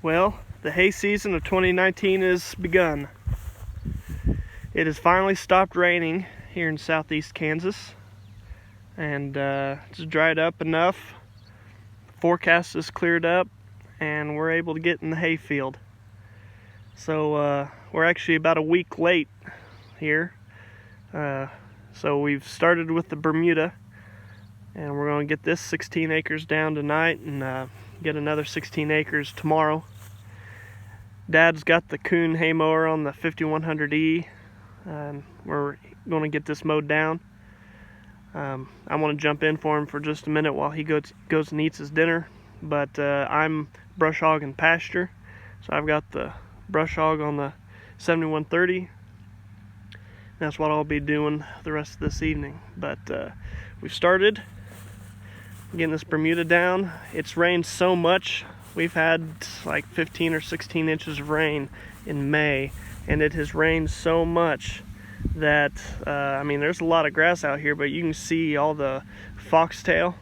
Well, the hay season of 2019 has begun. It has finally stopped raining here in southeast Kansas, and it's dried up enough. The forecast is cleared up, and we're able to get in the hay field. So we're actually about a week late here. So we've started with the Bermuda, and we're going to get this 16 acres down tonight and get another 16 acres tomorrow. Dad's got the Kuhn hay mower on the 5100E, and we're going to get this mowed down. I want to jump in for him for just a minute while he goes and eats his dinner, but I'm brush hogging pasture, so I've got the brush hog on the 7130. That's what I'll be doing the rest of this evening. But we've started getting this Bermuda down. It's rained so much. We've had like 15 or 16 inches of rain in May, and it has rained so much that I mean, there's a lot of grass out here, but you can see all the foxtail.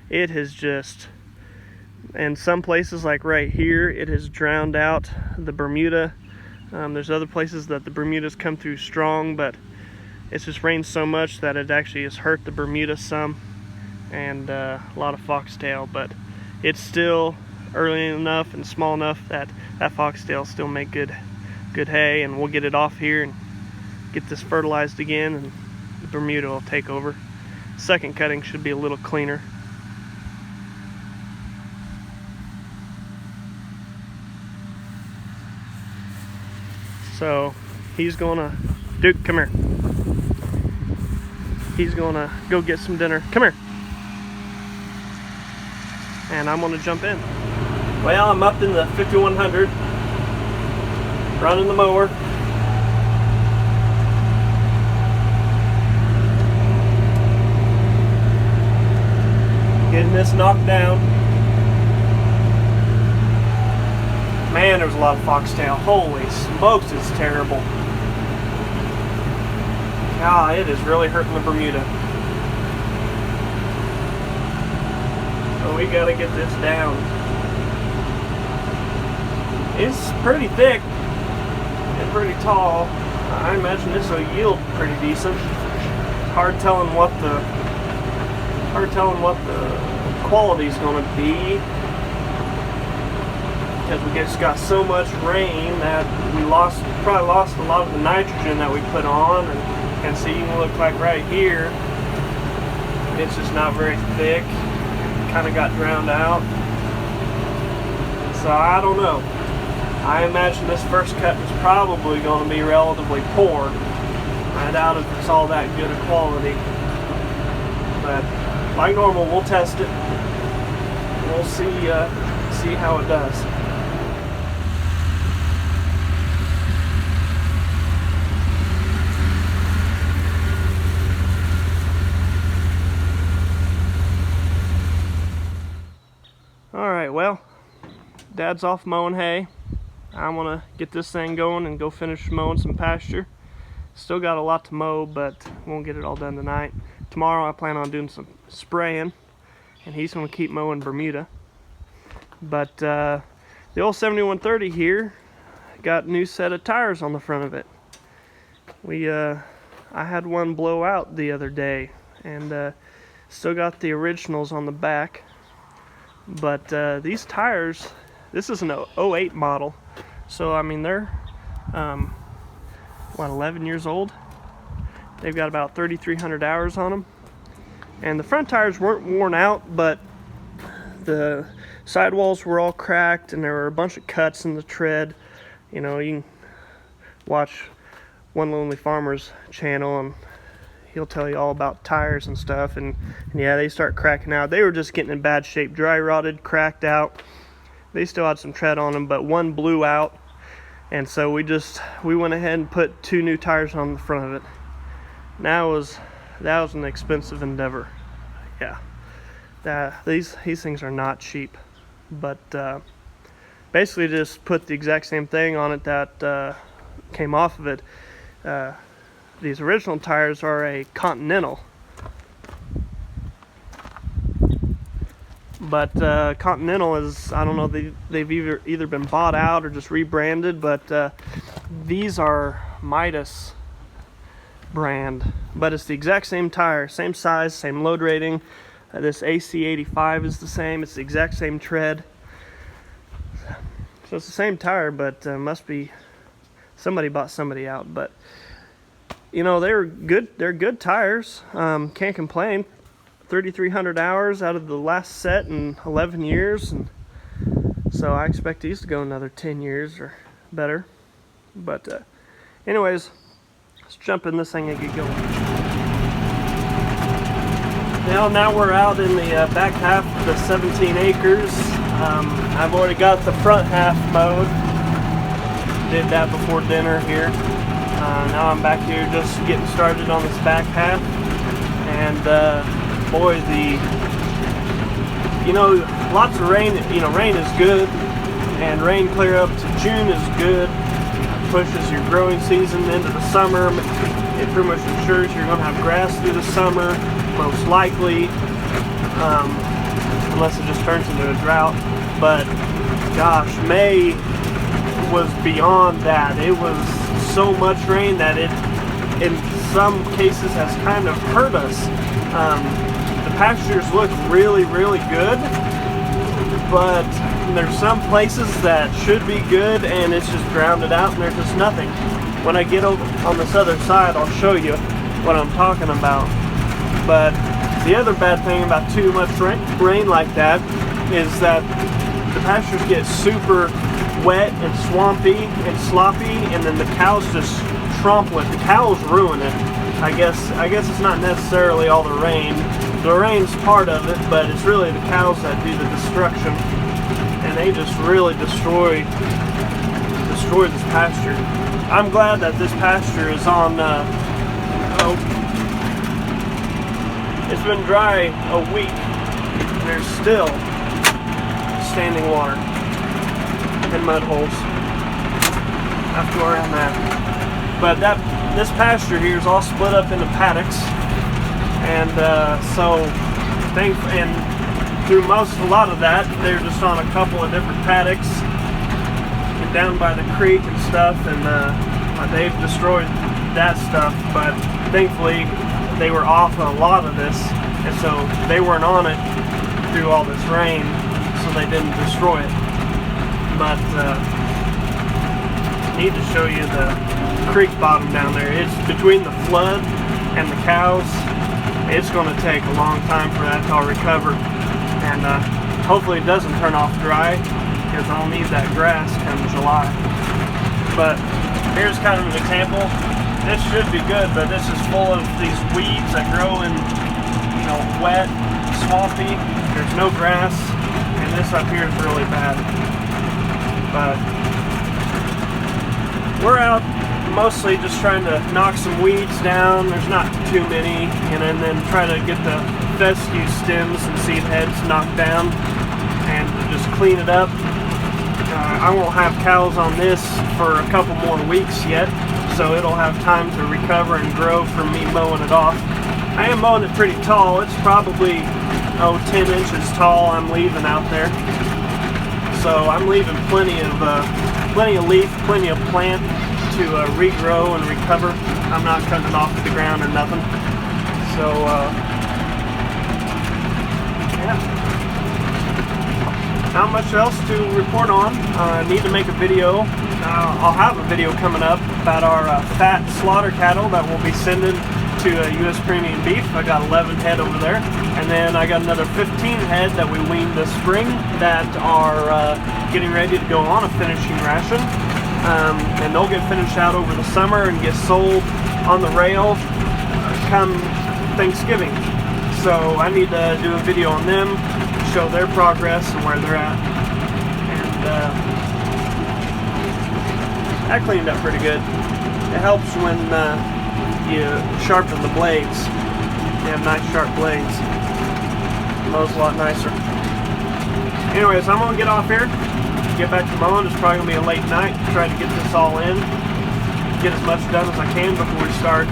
It has just, in some places like right here, it has drowned out the Bermuda. There's other places that the Bermuda's come through strong, but it's just rained so much that it actually has hurt the Bermuda some, and a lot of foxtail. But it's still early enough and small enough that foxtail still make good hay, and we'll get it off here and get this fertilized again, and the Bermuda will take over. Second cutting should be a little cleaner. So he's gonna, Duke, come here. He's gonna go get some dinner. Come here. And I'm gonna jump in. Well, I'm up in the 5100, running the mower. Getting this knocked down. Man, there's a lot of foxtail. Holy smokes, it's terrible. God, it is really hurting the Bermuda. So we gotta get this down. It's pretty thick and pretty tall. I imagine this will yield pretty decent. Hard telling what the quality's gonna be, because we just got so much rain that we probably lost a lot of the nitrogen that we put on, and see, you can look like right here, it's just not very thick. Kind of got drowned out. So I don't know. I imagine this first cut is probably going to be relatively poor. I doubt if it's all that good a quality. But like normal, we'll test it. We'll see how it does. Alright, well, Dad's off mowing hay. I'm gonna get this thing going and go finish mowing some pasture. Still got a lot to mow, but won't get it all done tonight. Tomorrow I plan on doing some spraying, and he's gonna keep mowing Bermuda. But the old 7130 here got a new set of tires on the front of it. I had one blow out the other day, and still got the originals on the back. But these tires, this is an 08 model, so I mean, they're 11 years old. They've got about 3,300 hours on them, and the front tires weren't worn out, but the sidewalls were all cracked, and there were a bunch of cuts in the tread. You know, you can watch One Lonely Farmer's channel, and he'll tell you all about tires and stuff, and yeah, they start cracking out. They were just getting in bad shape, dry rotted, cracked out. They still had some tread on them, but one blew out, and so we went ahead and put 2 new tires on the front of it. That was an expensive endeavor. Yeah, these things are not cheap, but basically just put the exact same thing on it that came off of it. These original tires are a Continental, But Continental is, I don't know, they've either been bought out or just rebranded, but these are Midas brand, but it's the exact same tire, same size, same load rating. This AC85 is the same, it's the exact same tread. So it's the same tire, but must be somebody bought somebody out. But you know, they're good tires. Can't complain. 3,300 hours out of the last set in 11 years, and so I expect these to go another 10 years or better. But anyways, let's jump in this thing and get going. Now we're out in the back half of the 17 acres. I've already got the front half mowed. Did that before dinner here. Now I'm back here just getting started on this back half. And boy, lots of rain. Rain is good, and rain clear up to June is good. Pushes your growing season into the summer. It pretty much ensures you're going to have grass through the summer, most likely, unless it just turns into a drought. But gosh, May was beyond that. It was so much rain that it, in some cases, has kind of hurt us. The pastures look really, really good, but there's some places that should be good and it's just drowned out and there's just nothing. When I get over on this other side, I'll show you what I'm talking about. But the other bad thing about too much rain like that is that the pastures get super wet and swampy and sloppy, and then the cows just trample it. The cows ruin it. I guess it's not necessarily all the rain. The rain's part of it, but it's really the cows that do the destruction, and they just really destroy this pasture. I'm glad that this pasture is on. It's been dry a week. There's still standing water and mud holes. I have to go around that. But this pasture here is all split up into paddocks, and through a lot of that, they're just on a couple of different paddocks and down by the creek and stuff, and they've destroyed that stuff. But thankfully, they were off a lot of this, and so they weren't on it through all this rain, so they didn't destroy it. But need to show you the creek bottom down there. It's between the flood and the cows. It's going to take a long time for that to all recover, and hopefully it doesn't turn off dry, because I'll need that grass come July. But here's kind of an example. This should be good, but this is full of these weeds that grow in, wet, swampy. There's no grass, and this up here is really bad. But we're out mostly just trying to knock some weeds down. There's not too many, and then try to get the fescue stems and seed heads knocked down and just clean it up. I won't have cows on this for a couple more weeks yet, so it'll have time to recover and grow from me mowing it off. I am mowing it pretty tall. It's probably 10 inches tall I'm leaving out there. So I'm leaving plenty of leaf, plenty of plant to regrow and recover. I'm not cutting it off to the ground or nothing. So yeah. Not much else to report on. I need to make a video. I'll have a video coming up about our fat slaughter cattle that we'll be sending to U.S. Premium Beef. I got 11 head over there, and then I got another 15 head that we weaned this spring that are getting ready to go on a finishing ration, and they'll get finished out over the summer and get sold on the rail come Thanksgiving. So I need to do a video on them, show their progress and where they're at, and that cleaned up pretty good. It helps when you sharpen the blades. You have nice sharp blades. It mows a lot nicer. Anyways, I'm gonna get off here, get back to mowing. It's probably gonna be a late night. Try to get this all in, get as much done as I can before we start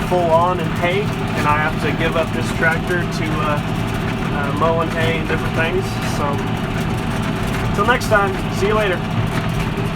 full on in hay. And I have to give up this tractor to mowing hay and different things. So until next time, see you later.